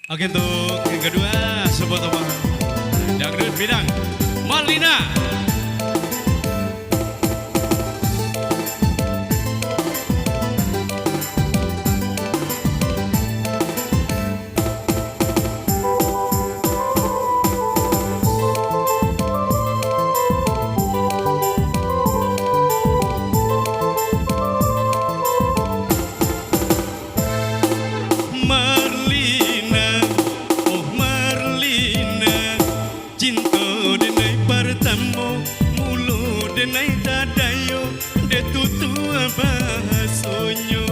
Oke, untuk yang kedua sebuah topang dangdut bidang Marlina. Denai tadayo de tutu bahasonyo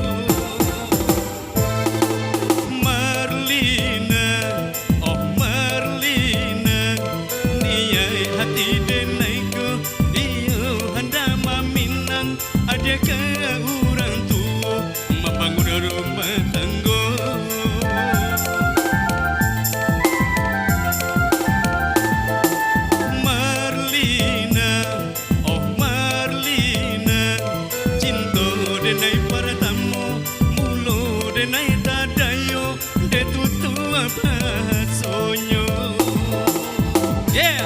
Marlina, oh Marlina, niai hati denai ko iyo handa maminan ada ke orang tua membangun rumah tangga. Denai pertama mulo denai tadayo de tutu bahasonyo. Yeah.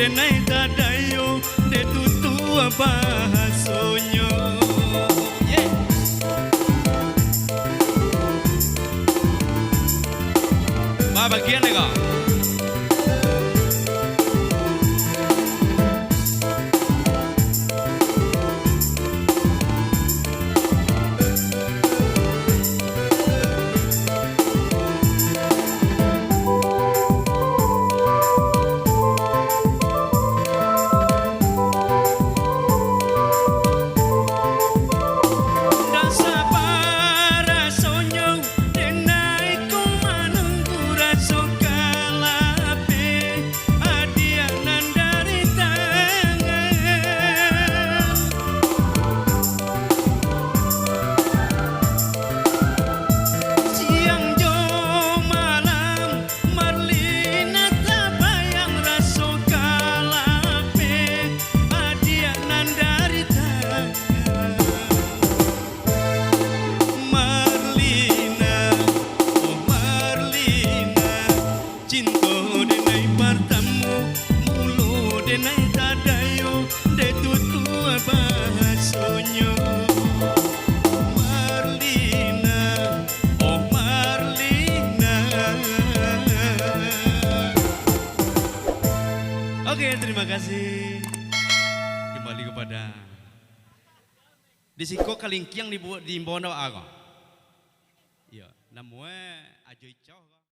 Denai tadayo de tutu bahasonyo. Yeah. Bagian nih kok. Denai tadayo de tutu bahasonyo. Marlina, oh Marlina. Oke, terima kasih. Kembali kepada Disiko Kalingkiang di Bono Ago. Ya, namanya Ajoy Chow.